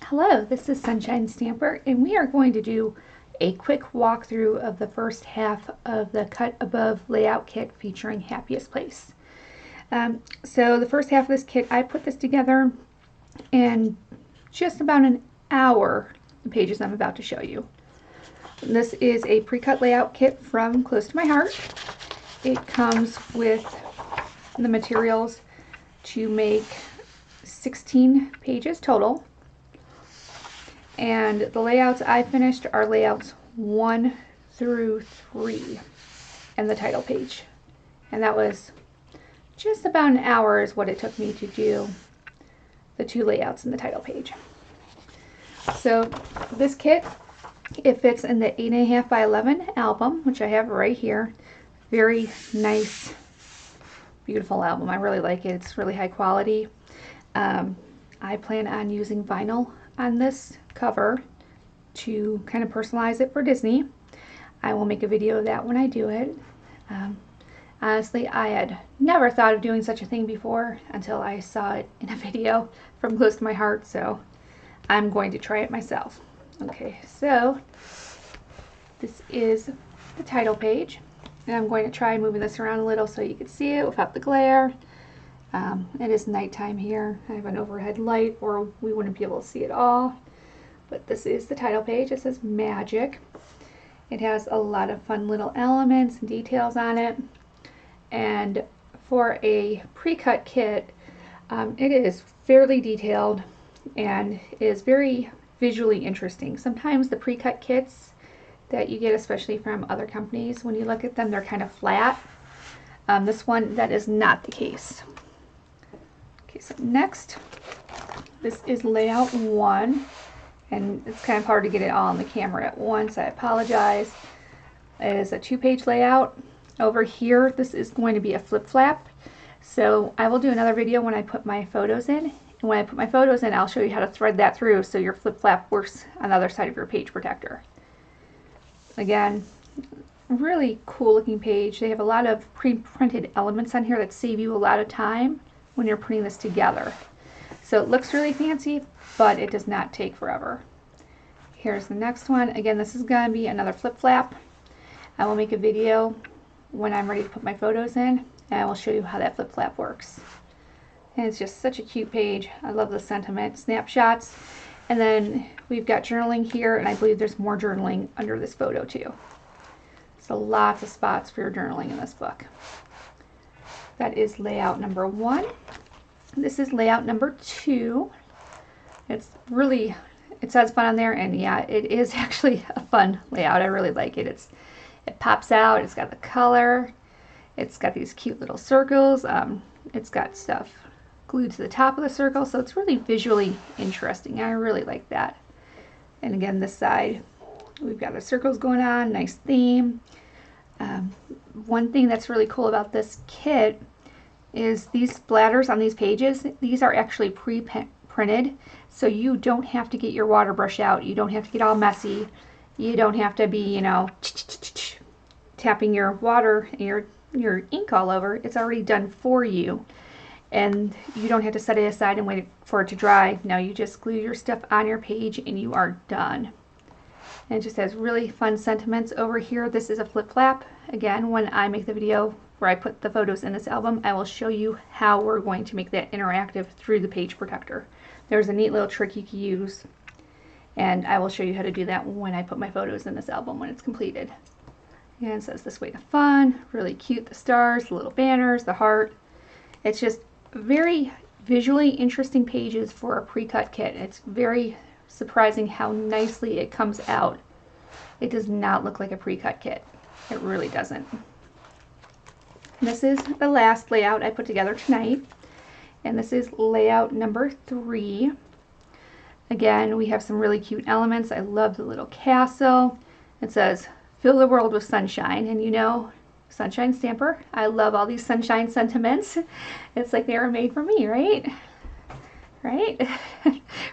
Hello, this is Sunshine Stamper, and we are going to do a quick walkthrough of the first half of the Cut Above layout kit featuring Happiest Place. So the first half of this kit, I put this together in just about an hour, the pages I'm about to show you. This is a pre-cut layout kit from Close to My Heart. It comes with the materials to make 16 pages total. And the layouts I finished are layouts 1 through 3 and the title page. And that was just about an hour is what it took me to do the 2 layouts in the title page. So this kit, it fits in the 8.5 by 11 album, which I have right here. Very nice, beautiful album. I really like it. It's really high quality. I plan on using vinyl on this cover to kind of personalize it for Disney. I will make a video of that when I do it. Honestly, I had never thought of doing such a thing before until I saw it in a video from Close to My Heart, so I'm going to try it myself. Okay, so this is the title page, and I'm going to try moving this around a little so you can see it without the glare. It is nighttime here. I have an overhead light or we wouldn't be able to see it all. But this is the title page. It says Magic. It has a lot of fun little elements and details on it. And for a pre-cut kit, it is fairly detailed and is very visually interesting. Sometimes the pre-cut kits that you get, especially from other companies, when you look at them, they're kind of flat. This one, that is not the case. Okay, so next, this is layout 1. And it's kind of hard to get it all on the camera at once. I apologize. It is a 2-page layout. Over here, this is going to be a flip flap. So I will do another video when I put my photos in. And when I put my photos in, I'll show you how to thread that through so your flip flap works on the other side of your page protector. Again, really cool looking page. They have a lot of pre-printed elements on here that save you a lot of time when you're putting this together. So it looks really fancy, but it does not take forever. Here's the next one. Again, this is going to be another flip flap. I will make a video when I'm ready to put my photos in, and I will show you how that flip flap works. And it's just such a cute page. I love the sentiment snapshots. And then we've got journaling here, and I believe there's more journaling under this photo too. So lots of spots for your journaling in this book. That is layout number 1. This is layout number 2. It says fun on there, and yeah, it is actually a fun layout. I really like it. It pops out. It's got the color. It's got these cute little circles. It's got stuff glued to the top of the circle, so it's really visually interesting. I really like that. And again, this side, we've got the circles going on. Nice theme. One thing that's really cool about this kit is these splatters on these pages. These are actually pre-printed, so you don't have to get your water brush out. You don't have to get all messy. You don't have to be, you know, tapping your water and your ink all over. It's already done for you, and you don't have to set it aside and wait for it to dry. No, you just glue your stuff on your page and you are done. And it just has really fun sentiments over here. This is a flip flap. Again, when I make the video where I put the photos in this album, I will show you how we're going to make that interactive through the page protector. There's a neat little trick you can use, and I will show you how to do that when I put my photos in this album when it's completed. And it says This Way to Fun. Really cute. The stars, the little banners, the heart. It's just very visually interesting pages for a pre-cut kit. It's very surprising how nicely it comes out. It does not look like a pre-cut kit. It really doesn't. This is the last layout I put together tonight, and this is layout number 3. Again, we have some really cute elements. I love the little castle. It says, fill the world with sunshine, and you know, Sunshine Stamper, I love all these sunshine sentiments. It's like they were made for me, right? Right?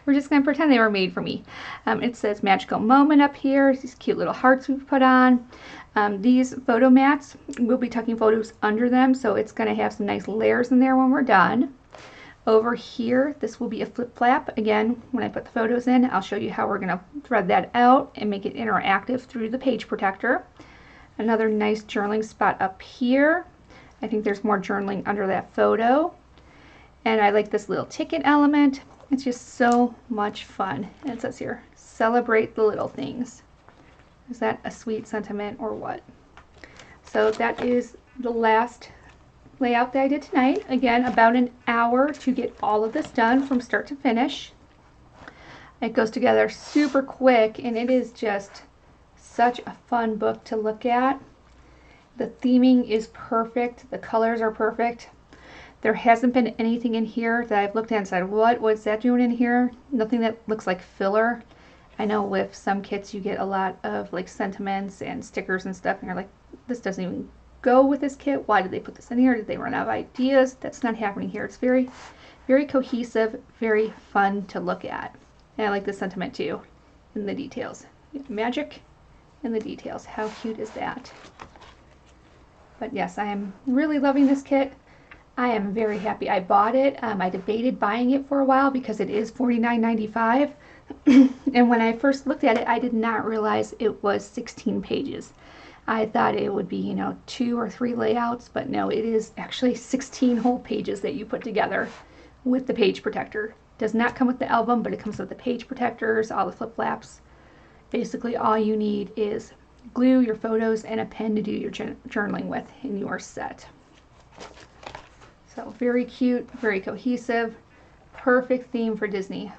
We're just going to pretend they were made for me. It says magical moment up here. These cute little hearts we've put on. These photo mats, we'll be tucking photos under them, so it's going to have some nice layers in there when we're done. Over here, this will be a flip flap. Again, when I put the photos in, I'll show you how we're going to thread that out and make it interactive through the page protector. Another nice journaling spot up here. I think there's more journaling under that photo. And I like this little ticket element. It's just so much fun. And it says here, celebrate the little things. Is that a sweet sentiment or what? So that is the last layout that I did tonight. Again, about an hour to get all of this done from start to finish. It goes together super quick, and it is just such a fun book to look at. The theming is perfect. The colors are perfect. There hasn't been anything in here that I've looked at and said, what's that doing in here? Nothing that looks like filler. I know with some kits you get a lot of like sentiments and stickers and stuff, and you're like, this doesn't even go with this kit. Why did they put this in here? Did they run out of ideas? That's not happening here. It's very, very cohesive, very fun to look at. And I like the sentiment too, in the details. Magic in the details. How cute is that? But yes, I am really loving this kit. I am very happy I bought it. I debated buying it for a while because it is $49.95. And when I first looked at it, I did not realize it was 16 pages. I thought it would be, 2 or 3 layouts, but no, it is actually 16 whole pages that you put together with the page protector. Does not come with the album, but it comes with the page protectors, all the flip flaps. Basically, all you need is glue, your photos, and a pen to do your journaling with, and you are set. So very cute, very cohesive, perfect theme for Disney.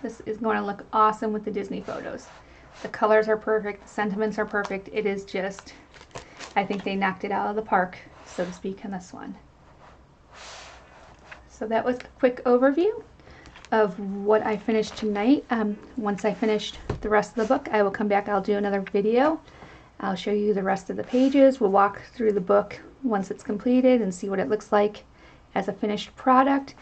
This is going to look awesome with the Disney photos. The colors are perfect, the sentiments are perfect. It is just, I think they knocked it out of the park, so to speak, in this one. So that was a quick overview of what I finished tonight. Once I finished the rest of the book, I will come back, I'll do another video. I'll show you the rest of the pages. We'll walk through the book once it's completed and see what it looks like as a finished product.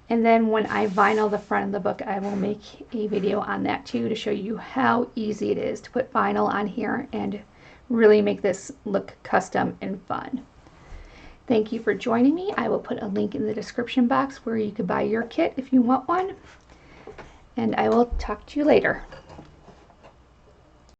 And then when I vinyl the front of the book, I will make a video on that too to show you how easy it is to put vinyl on here and really make this look custom and fun. Thank you for joining me. I will put a link in the description box where you could buy your kit if you want one. And I will talk to you later.